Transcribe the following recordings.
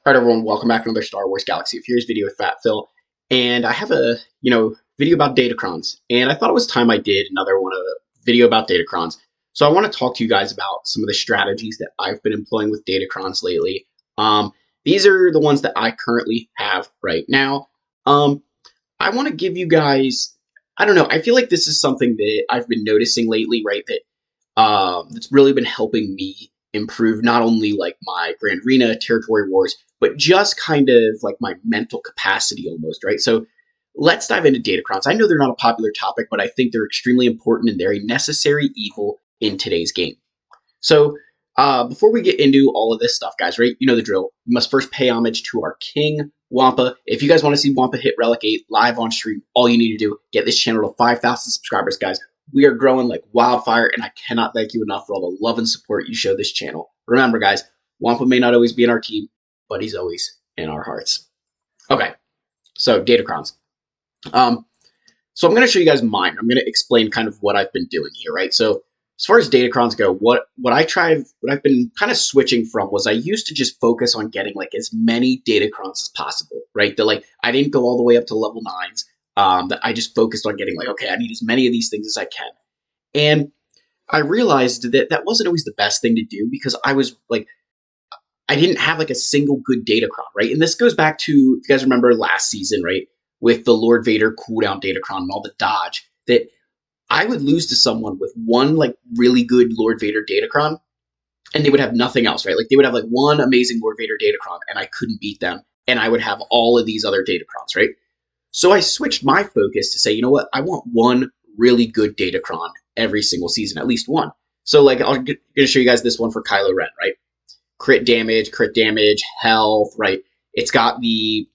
All right, everyone, welcome back to another Star Wars Galaxy of Heroes video with Fat Phil. And I have a video about Datacrons. And I thought it was time I did another video about Datacrons. So I want to talk to you guys about some of the strategies that I've been employing with Datacrons lately. These are the ones that I currently have right now. I want to give you guys, I don't know, I feel like this is something that I've been noticing lately, right? That's really been helping me improve not only like my Grand Arena, Territory Wars, but just kind of like my mental capacity almost, right? So let's dive into Datacrons. I know they're not a popular topic, but I think they're extremely important and they're a necessary evil in today's game. So before we get into all of this stuff, guys, right? You know the drill. We must first pay homage to our king, Wampa. If you guys want to see Wampa hit Relic 8 live on stream, all you need to do, get this channel to 5,000 subscribers, guys. We are growing like wildfire, and I cannot thank you enough for all the love and support you show this channel. Remember, guys, Wampa may not always be in our team, but he's always in our hearts. Okay, so Datacrons. So I'm going to show you guys mine. I'm going to explain kind of what I've been doing here, right? So as far as Datacrons go, what I've been kind of switching from was I used to just focus on getting like as many Datacrons as possible, right? I didn't go all the way up to level 9s. That I just focused on getting like, okay, I need as many of these things as I can. And I realized that that wasn't always the best thing to do because I didn't have like a single good Datacron, right? And this goes back to, if you guys remember last season, right? With the Lord Vader cooldown Datacron and all the dodge, that I would lose to someone with one like really good Lord Vader Datacron and they would have nothing else, right? Like they would have like one amazing Lord Vader Datacron and I couldn't beat them. And I would have all of these other Datacrons, right? So I switched my focus to say, you know what? I want one really good Datacron every single season, at least one. So like I'm going to show you guys this one for Kylo Ren, right? Crit damage, health, right? It's got the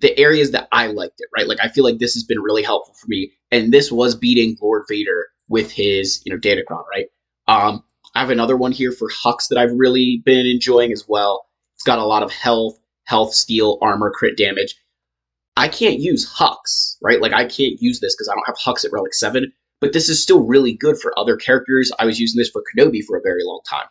areas that I liked it, right? Like I feel like this has been really helpful for me, and this was beating Lord Vader with his Datacron, right? I have another one here for Hux that I've really been enjoying as well. It's got a lot of health, steal, armor, crit damage. I can't use Hux, right? Like I can't use this because I don't have Hux at Relic 7, but this is still really good for other characters. I was using this for Kenobi for a very long time.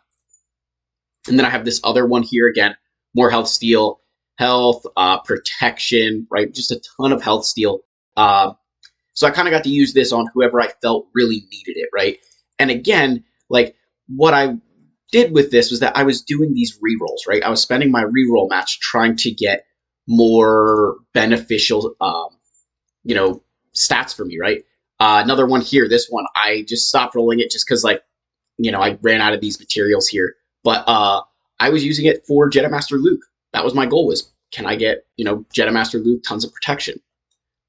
And then I have this other one here again, more health steal, health, protection, right? Just a ton of health steal. So I kind of got to use this on whoever I felt really needed it, right? And again, like what I did with this was that I was doing these rerolls, right? I was spending my reroll match trying to get more beneficial, stats for me, right? Another one here, this one, I just stopped rolling it just because, I ran out of these materials here. But I was using it for Jedi Master Luke. That was my goal, was can I get, Jedi Master Luke tons of protection?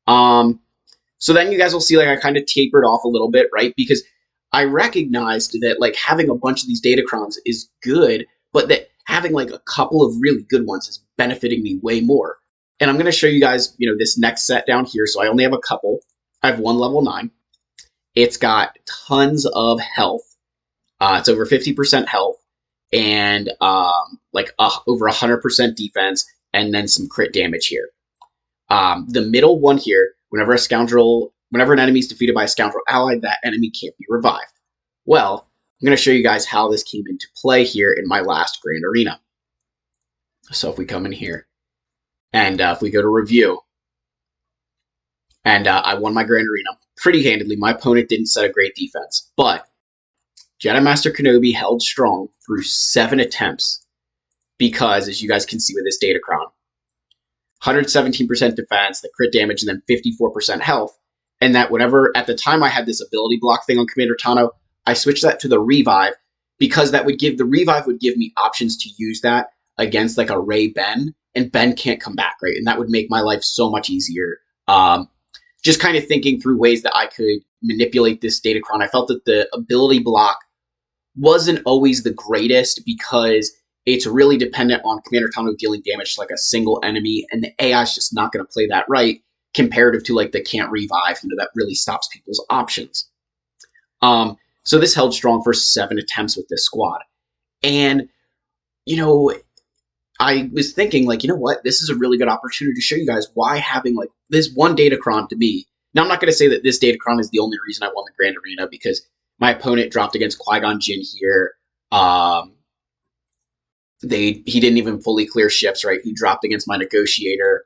So then you guys will see, like, I kind of tapered off a little bit, right? Because I recognized that, like, having a bunch of these Datacrons is good, but that having, like, a couple of really good ones is benefiting me way more. And I'm going to show you guys, this next set down here. So I only have a couple. I have one level 9. It's got tons of health. It's over 50% health and over 100% defense, and then some crit damage here. The middle one here, whenever an enemy is defeated by a scoundrel ally, that enemy can't be revived. Well, I'm going to show you guys how this came into play here in my last Grand Arena. So if we come in here, and if we go to review, and I won my Grand Arena pretty handedly. My opponent didn't set a great defense, but Jedi Master Kenobi held strong through 7 attempts because, as you guys can see with this Datacron, 117% defense, the crit damage, and then 54% health. And that whenever, at the time I had this ability block thing on Commander Tano, I switched that to the Revive because the Revive would give me options to use that against like a Rey Ben, and Ben can't come back, right? And that would make my life so much easier. Just kind of thinking through ways that I could manipulate this Datacron. I felt that the ability block wasn't always the greatest because it's really dependent on Commander Tano dealing damage to like a single enemy, and the AI is just not going to play that right comparative to like the can't revive, that really stops people's options. So this held strong for 7 attempts with this squad. And, I was thinking, like, you know what? This is a really good opportunity to show you guys why having, like, this one Datacron to me. Now, I'm not going to say that this Datacron is the only reason I won the Grand Arena, because my opponent dropped against Qui-Gon Jinn here. he didn't even fully clear ships, right? He dropped against my negotiator.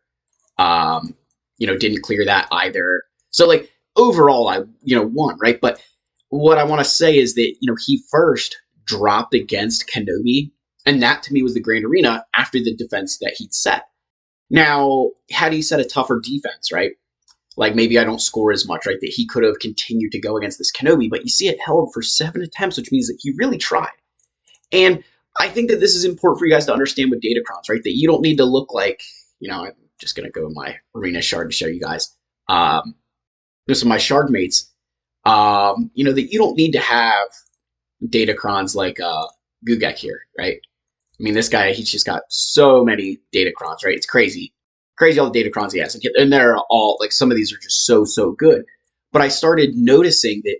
Didn't clear that either. So like overall, I won, right? But what I want to say is that he first dropped against Kenobi, and that to me was the Grand Arena after the defense that he'd set. Now, had he set a tougher defense, right? Like maybe I don't score as much, right? That he could have continued to go against this Kenobi, but you see it held for 7 attempts, which means that he really tried. And I think that this is important for you guys to understand with Datacrons, right? That you don't need to look like, I'm just going to go my arena shard to show you guys. This is my shard mates. That you don't need to have Datacrons like Gugek here, right? I mean, this guy, he's just got so many Datacrons, right? It's crazy. Crazy all the Datacrons he has. And they're all, like, some of these are just so, so good. But I started noticing that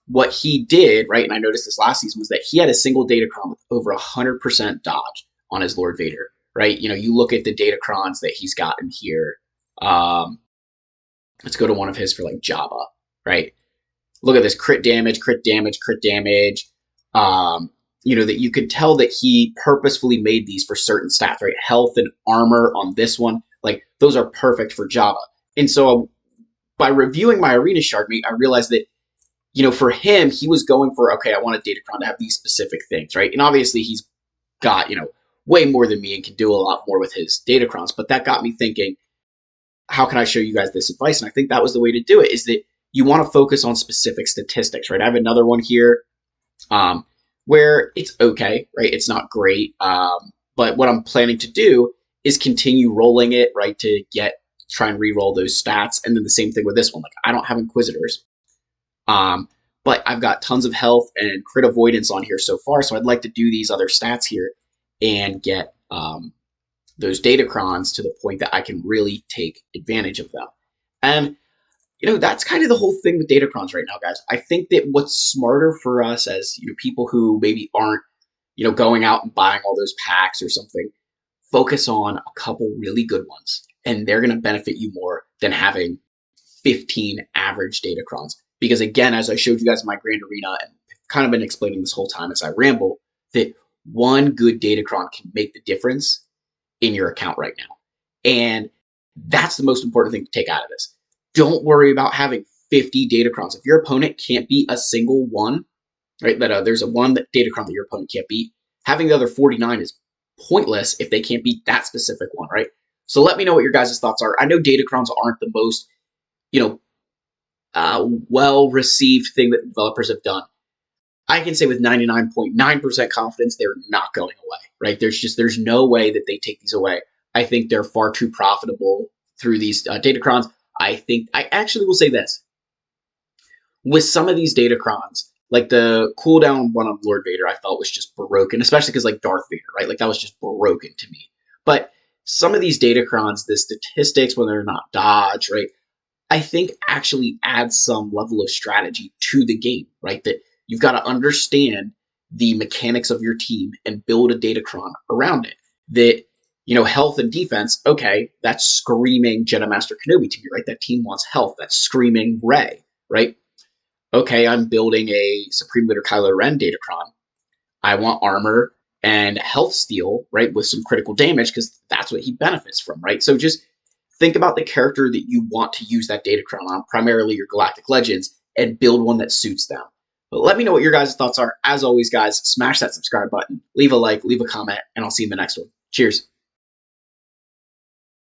what he did, right, and I noticed this last season, was that he had a single Datacron with over 100% dodge on his Lord Vader, right? You look at the Datacrons that he's gotten here. Let's go to one of his for, like, Jabba, right? Look at this crit damage, crit damage, crit damage. That you could tell that he purposefully made these for certain stats, right? Health and armor on this one, like those are perfect for Jabba. And so by reviewing my arena shard mate, I realized that, for him, he was going for, okay, I want a Datacron to have these specific things, right? And obviously he's got, way more than me and can do a lot more with his Datacrons. But that got me thinking, how can I show you guys this advice? And I think that was the way to do it, is that you want to focus on specific statistics, right? I have another one here where it's okay, right? It's not great. But what I'm planning to do is continue rolling it, right? To try and re-roll those stats. And then the same thing with this one. Like, I don't have Inquisitors. But I've got tons of health and crit avoidance on here so far. So I'd like to do these other stats here and get those Datacrons to the point that I can really take advantage of them. And that's kind of the whole thing with Datacrons right now, guys. I think that what's smarter for us as people who maybe aren't, going out and buying all those packs or something, focus on a couple really good ones, and they're going to benefit you more than having 15 average Datacrons. Because again, as I showed you guys in my Grand Arena, and kind of been explaining this whole time as I ramble, that one good Datacron can make the difference in your account right now. And that's the most important thing to take out of this. Don't worry about having 50 Datacrons. If your opponent can't beat a single one, right, that there's a one Datacron that your opponent can't beat, having the other 49 is pointless if they can't beat that specific one, right? So let me know what your guys' thoughts are. I know Datacrons aren't the most, well-received thing that developers have done. I can say with 99.9% confidence they're not going away, right? There's no way that they take these away. I think they're far too profitable through these Datacrons. I actually will say this. With some of these Datacrons, like the cooldown one on Lord Vader, I felt was just broken, especially because like Darth Vader, right? Like that was just broken to me. But some of these Datacrons, the statistics, when they're not dodge, right? I think actually adds some level of strategy to the game, right? That you've got to understand the mechanics of your team and build a Datacron around it. That, health and defense, okay, that's screaming Jedi Master Kenobi to me, right? That team wants health. That's screaming Rey, right? Okay, I'm building a Supreme Leader Kylo Ren Datacron. I want armor and health steal, right, with some critical damage because that's what he benefits from, right? So just think about the character that you want to use that Datacron on, primarily your Galactic Legends, and build one that suits them. But let me know what your guys' thoughts are. As always, guys, smash that subscribe button, leave a like, leave a comment, and I'll see you in the next one. Cheers.